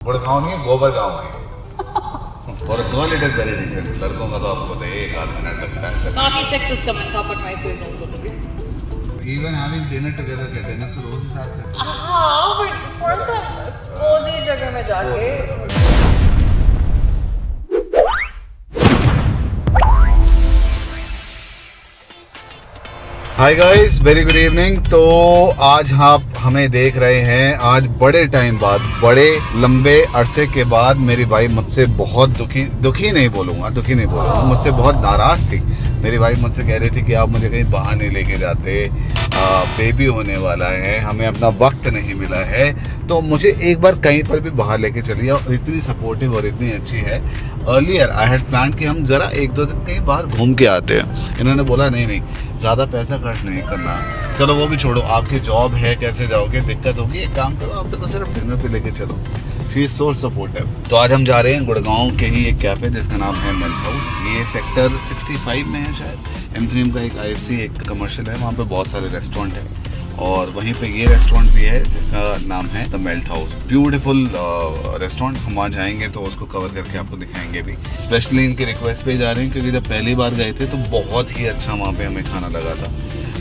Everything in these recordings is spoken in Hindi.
गुड़गांव नहीं है, गोबर गांव है। और girl it is very decent. लड़कों का तो आपको पता है 1 आध मिनट लगता है। काफी सेक्सिस्ट कमेंट था बट मैं इसको इग्नोर करूंगी। इवन हैविंग डिनर टुगेदर के डिनर तो रोज ही साथ करते हैं। हाँ बट थोड़ा सा कोजी जगह में जाके। Hi guys, very good evening. तो आज आप हमें देख रहे हैं, आज बड़े टाइम बाद, बड़े लंबे अरसे के बाद मेरी वाइफ मुझसे बहुत दुखी नहीं बोलूँगा, मुझसे बहुत नाराज़ थी। मेरी वाइफ मुझसे कह रही थी कि आप मुझे कहीं बाहर नहीं लेके जाते, बेबी होने वाला है, हमें अपना वक्त नहीं मिला है, तो मुझे एक बार कहीं पर भी बाहर लेके चलिए। और इतनी सपोर्टिव और इतनी अच्छी है। अर्लियर आई हैड प्लान कि हम ज़रा 1-2 दिन कहीं बाहर घूम के आते हैं। इन्होंने बोला नहीं ज़्यादा पैसा खर्च नहीं करना। चलो वो भी छोड़ो, आपकी जॉब है, कैसे जाओगे, दिक्कत होगी, एक काम करो, आप तो सिर्फ डिनर पे लेके चलो। She is so supportive. तो आज हम जा रहे हैं गुड़गांव के ही एक कैफ़े जिसका नाम है मेल्ट हाउस। ये सेक्टर 65 में है शायद। एमट्रीम का एक IFC एक कमर्शियल है, वहाँ पे बहुत सारे रेस्टोरेंट हैं और वहीं पे ये रेस्टोरेंट भी है जिसका नाम है the melt house. Beautiful restaurant. हम वहाँ जाएंगे तो उसको कवर करके आपको दिखाएंगे भी। स्पेशली इनकी रिक्वेस्ट पे जा रहे हैं क्योंकि जब पहली बार गए थे तो बहुत ही अच्छा वहाँ पे हमें खाना लगा था।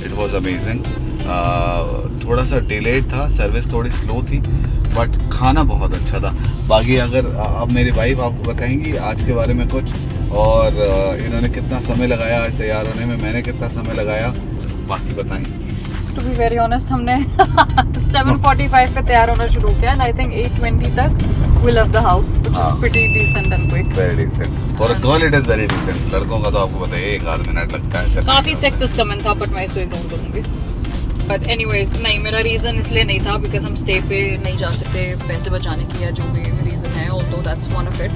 It was amazing. थोड़ा सा डिलेड था, सर्विस थोड़ी स्लो थी, बट खाना बहुत अच्छा था। बाकी अगर अब मेरी वाइफ आपको बताएंगी आज के बारे में कुछ, और इन्होंने कितना समय लगाया आज तैयार होने में, मैंने कितना समय लगाया, बाकी बताएंगे। To be very honest, हमने 7:45 पे तैयार होना शुरू किया and I think 8:20 तक we left the house, which is pretty decent and quick. Very decent. For a girl it is very decent. लड़कों का तो आपको पता है 1 आध मिनट लगता है। काफी सेक्सिस्ट कमेंट था बट मैं इसको इग्नोर करूंगी। बट एनीवेज नहीं, मेरा रीज़न इसलिए नहीं था बिकॉज हम स्टे पे नहीं जा सकते पैसे बचाने की या जो भी रीज़न है, although that's one of it.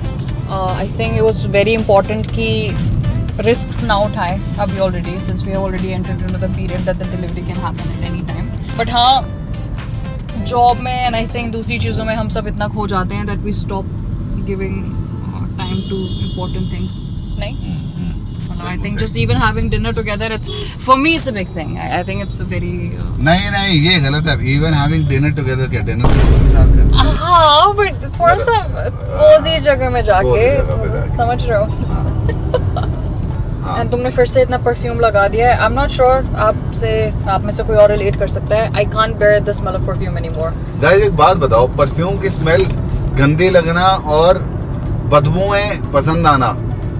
I think it was very important कि risks ना उठाएं अभी already, since we have already entered into the period that the delivery can happen at any time. But हाँ, जॉब में and I think दूसरी चीज़ों में हम सब इतना खो जाते हैं that we stop giving time to important things. नहीं? I think just even having dinner together, for me it's a big thing. I think it's a very नहीं ये गलत है। Even having dinner together क्या डिनर के साथ करते हैं? हाँ but थोड़ा सा कोजी जगह में जाके, समझ रहे हो? And तुमने फिर से इतना परफ्यूम लगा दिया है। I'm not sure आप में से कोई और रिलेट कर सकता है। I can't bear the smell of perfume anymore. Guys एक बात बताओ, परफ्यूम की स्मेल गंदी लगना और बदबूएं पसंद आना,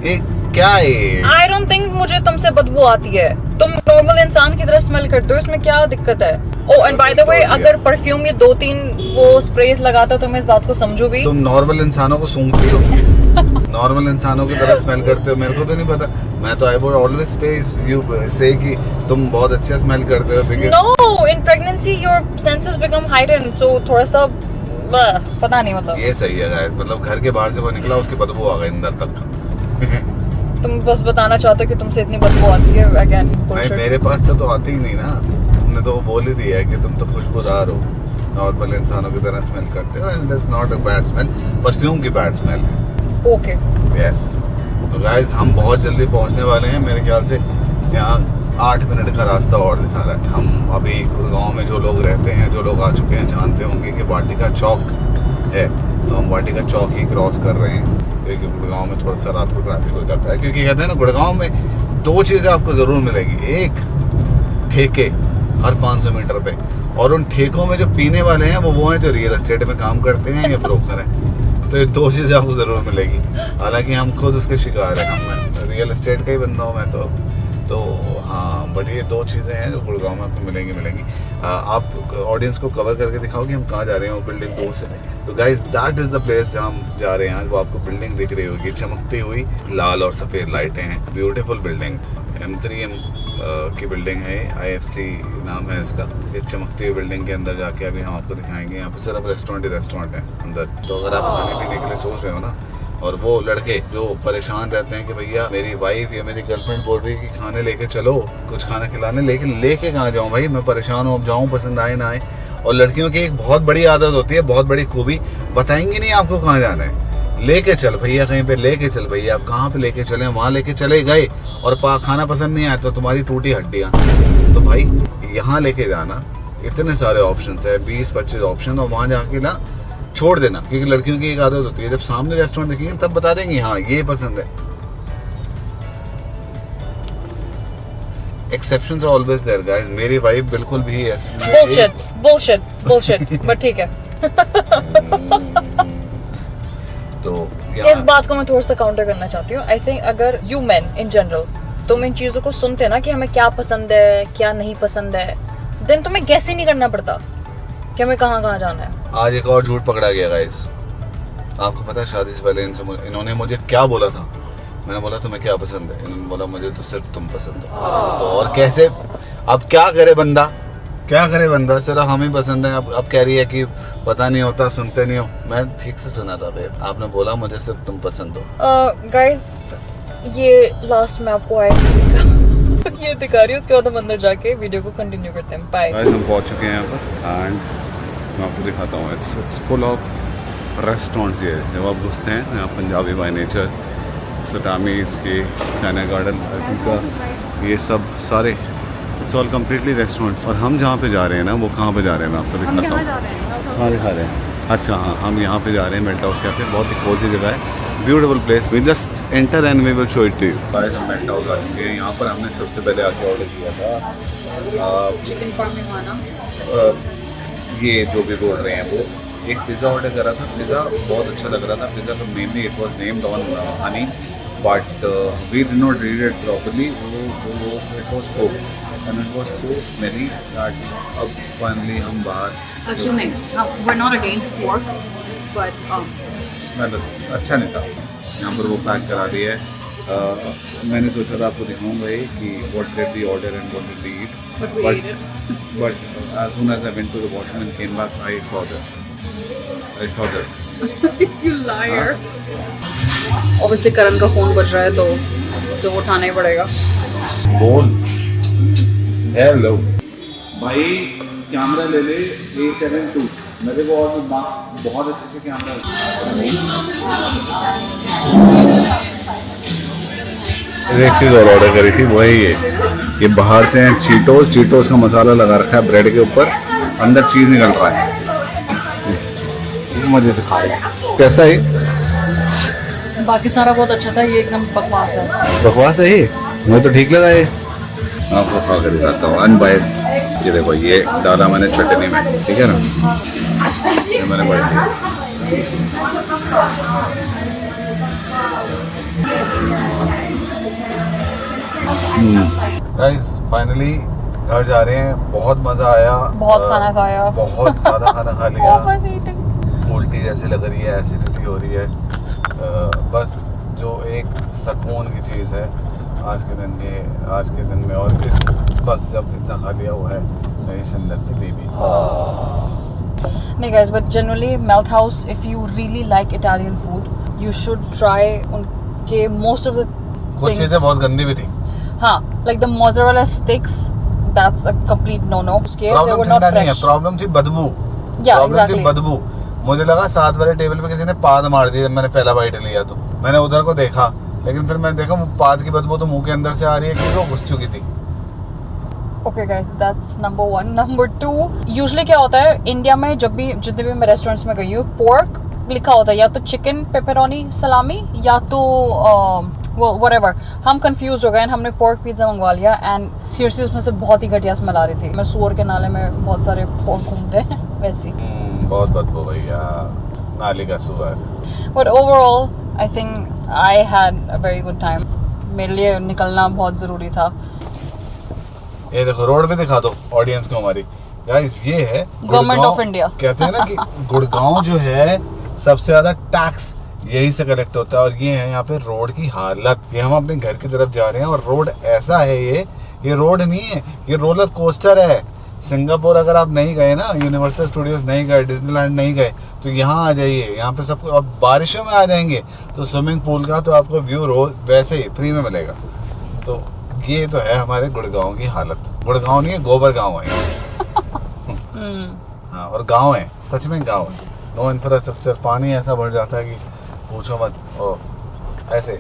एक क्या है? I don't think मुझे तुमसे बदबू आती है। तुम नॉर्मल इंसान की तरह स्मेल करते हो, इसमें क्या दिक्कत है? Oh and by the way, अगर परफ्यूम ये 2-3 वो स्प्रेस लगाता तो मैं इस बात को समझू भी। तुम नॉर्मल इंसानों को सूंघती हो? नॉर्मल इंसानों की तरह स्मेल करते हो? मेरे को तो नहीं पता। मैं तो I would always say कि तुम बहुत अच्छा स्मेल करते हो because No, in pregnancy your senses become heightened, so थोड़ा सा पता नहीं मतलब। ये सही है गाइस, मतलब घर के बाहर से वो निकला उसकी बदबू आ गई अंदर तक। तुम बस बताना चाहते हो कि तुमसे इतनी बदबू आती है अगेन? नहीं, मेरे पास से तो आती ही नहीं ना। तुमने तो वो बोल ही दिया है कि तुम तो खुशबूदार हो, नॉर्मल इंसानों की तरह स्मेल करते हो, and it's not a bad smell. Perfume की बैड स्मेल है। Okay yes. तो गाइस हम बहुत जल्दी पहुंचने वाले हैं। मेरे ख्याल से यहाँ 8 मिनट का रास्ता और दिखा रहा है। हम अभी गुड़गांव में जो लोग रहते हैं, जो लोग आ चुके हैं, जानते होंगे कि वाटिका चौक है। तो हम वाटिका चौक ही क्रॉस कर रहे हैं क्योंकि गुड़गांव में थोड़ा सा रात को ट्रैफिक हो जाता है। क्योंकि कहते हैं ना, गुड़गांव में 2 चीज़ें आपको ज़रूर मिलेगी। एक, ठेके हर 500 मीटर पे, और उन ठेकों में जो पीने वाले हैं वो हैं जो रियल एस्टेट में काम करते हैं या ब्रोकर हैं। तो ये 2 चीज़ें आपको ज़रूर मिलेगी। हालांकि हम खुद उसके शिकार हैं, हम रियल एस्टेट का ही बंदा हूँ मैं तो हाँ, बट ये 2 चीज़ें हैं जो गुड़गांव में आपको मिलेंगी। आप ऑडियंस को कवर करके दिखाओ कि हम कहाँ जा रहे हैं। वो बिल्डिंग दूर से। तो guys that is the place जहाँ हम जा रहे हैं आज। वो आपको बिल्डिंग दिख रही होगी, चमकती हुई लाल और सफ़ेद लाइटें हैं। ब्यूटीफुल बिल्डिंग, M3M की बिल्डिंग है, IFC नाम है इसका। इस चमकती हुई बिल्डिंग के अंदर जाके अभी हम आपको दिखाएंगे। यहाँ पे सिर्फ रेस्टोरेंट है अंदर। तो अगर आप खाने पीने के लिए सोच रहे हो ना, और वो लड़के जो परेशान रहते हैं कि भैया मेरी वाइफ या मेरी गर्लफ्रेंड बोल रही है कि खाने लेके चलो, कुछ खाना खिलाने, लेकिन लेके कहाँ जाऊँ भाई, मैं परेशान हूँ, अब जाऊँ पसंद आए ना आए। और लड़कियों की एक बहुत बड़ी आदत होती है, बहुत बड़ी खूबी, बताएंगी नहीं आपको कहाँ जाना है। लेके चल भैया, कहीं पे लेके चल भैया। आप कहाँ पे लेके चले, वहाँ लेके चले गए और खाना पसंद नहीं आया तो तुम्हारी टूटी हड्डियाँ। तो भाई यहाँ लेके जाना, इतने सारे ऑप्शन है, 20-25 ऑप्शन, और वहाँ जाके ना छोड़ देना, क्योंकि लड़कियों की एक आदत होती है जब सामने रेस्टोरेंट देखेंगे तब बता देंगे हाँ ये पसंद है। Exceptions are always there, guys. मेरी वाइफ बिल्कुल भी ऐसे bullshit, but ठीक है। तो इस बात को मैं थोड़ा सा काउंटर करना चाहती हूँ। आई थिंक अगर यू मैन इन जनरल तुम इन चीजों को सुनते ना कि हमें क्या पसंद है क्या नहीं पसंद है, देन तुम्हें गैस ही नहीं करना पड़ता कि हमें कहाँ कहाँ जाना है। आज एक और झूठ पकड़ा गया गाइस। आपको पता है शादी से पहले इन्होंने मुझे क्या बोला था? मैंने बोला तुम्हें क्या पसंद है? इन्होंने बोला मुझे तो सिर्फ तुम पसंद हो। तो और कैसे, अब क्या करे बंदा, क्या करे बंदा, सिर्फ हम ही पसंद है। अब कह रही है कि पता नहीं होता, सुनते नहीं हो। मैं ठीक से सुना था बेब, आपने बोला मुझे सिर्फ तुम पसंद हो। गाइस ये लास्ट में आपको ये दिखा रही हूँ, उसके बाद हम अंदर जाके वीडियो को कंटिन्यू करते हैं। बाय। गाइस हम पहुंच चुके हैं यहाँ पर एंड मैं आपको दिखाता हूँ। It's full of restaurants. ये जब आप घुसते हैं यहाँ पंजाबी बाय नेचर, सटामीज के चाइना गार्डन का, ये सब सारे इट्स ऑल कम्प्लीटली रेस्टोरेंट्स। और हम जहाँ पे जा रहे हैं ना वो कहाँ पे जा रहे हैं मैं आपको दिखाता हूँ। हाँ दिखा रहे हैं। अच्छा हाँ हम यहाँ पे जा रहे हैं मेल्ट हाउस कैफे। बहुत ही कोजी जगह है, beautiful place. We just enter and we will show it to you. Guys हम मेल्ट हाउस आ चुके हैं। यहाँ पर हमने सबसे पहले आके ऑर्डर किया था चिकन पार्मी खाना, ये जो भी बोल रहे हैं वो। एक पिज़्ज़ा ऑर्डर करा था। पिज़्ज़ा बहुत अच्छा लग रहा था। पिज़्ज़ा तो mainly it was named on honey, but we did not read it properly. वो it was pork and it was so smelly that अब फाइनली हम बाहर। एक्चुअली नहीं, we are not against pork but smell अच्छा नहीं था। यहाँ पर वो पैक करा दिया है। मैंने सोचा था आपको दिखाऊंगा ये कि what did we order and what did we eat, but as soon as I went to the washroom and came back, I saw this. You liar. Obviously करण का फोन बज रहा है तो उसे वो उठाना ही पड़ेगा। बोल हेलो भाई, कैमरा ले ले A7 II। मेरे को और बहुत अच्छे से कैमरा। एक चीज़ और ऑर्डर करी थी, वो है ये बाहर से हैं चीटोस का मसाला लगा रखा है ब्रेड के ऊपर, अंदर चीज़ निकल रहा है। मजे से खा रहे हैं। कैसा है? बाकी सारा बहुत अच्छा था, ये एकदम बकवास है। बकवास है ये? मुझे तो ठीक लगा ये। आपको खा कर दिखाता हूँ अनबायस्ड। ये देखो ये डाला मैंने चटनी में, ठीक है ना, ये मैंने बढ़ गाइस फाइनली घर जा रहे हैं। बहुत मज़ा आया, बहुत खाना खाया, बहुत ज़्यादा खाना खा लिया। उल्टी जैसी लग रही है, एसिडिटी हो रही है। बस जो एक सुकून की चीज़ है आज के दिन में, और इस वक्त जब इतना खा लिया हुआ है मेरी सुंदर सी बेबी। नहीं guys, but generally melt house, if you really like Italian food you should try उनके मोस्ट ऑफ द कुछ चीज़ें बहुत गंदी भी थी। हाँ, like the mozzarella sticks, that's a complete no-no. They were not fresh. Problem थी बदबू। Yeah, problem exactly. थी बदबू। मुझे लगा साथ वाले टेबल पे किसी ने पाद मार दी जब मैंने पहला बाइट लिया, तो मैंने उधर को देखा, लेकिन फिर मैंने देखा वो पाद की बदबू तो मुंह के अंदर से आ रही है कि वो घुस चुकी थी। Okay guys, that's number one. Number two, usually क्या होता है इंडिया में, जितने भी मैं रेस्टोरेंट्स में गई हूँ, पोर्क लिखा होता है या तो चिकन पेपरोनी सलामी या तो whatever. हम कंफ्यूज हो गए, हमने पोर्क पिज्जा मंगवा लिया एंड सीरियसली उसमें से बहुत ही घटिया स्मेल आ रही थी। मैं सुअर के नाले में बहुत सारे पोर्क घूमते हैं वैसी। बहुत बदबू भैया, नाली का सुअर। But overall I think I had a very good time. मेरे लिए निकलना बहुत ज़रूरी था। ये देखो रोड पे दिखा दो ऑडियंस को हमारी। गाइस ये है गवर्नमेंट ऑफ इंडिया। कहते हैं ना कि गुड़गांव जो है सबसे ज़्यादा टैक्स यही से कलेक्ट होता है। और ये है यहाँ पे रोड की हालत। ये हम अपने घर की तरफ जा रहे हैं और रोड ऐसा है, ये रोड नहीं है, ये रोलर कोस्टर है। सिंगापुर अगर आप नहीं गए ना, यूनिवर्सल स्टूडियोज नहीं गए, डिज्नीलैंड नहीं गए, तो यहाँ आ जाइए। यहाँ पे सबको, अब बारिशों में आ जाएंगे तो स्विमिंग पूल का तो आपको व्यू रोज वैसे ही फ्री में मिलेगा। तो ये तो है हमारे गुड़गांव की हालत। गुड़गांव नहीं है, गोबर गाँव है। हाँ, और गाँव है, सच में गाँव है। नो इंफ्रास्ट्रक्चर, पानी ऐसा भर जाता है कि पूछो मत। ओ ऐसे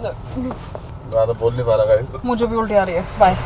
ज़्यादा बोल नहीं पा रहा। मुझे भी उल्टी आ रही है। बाय।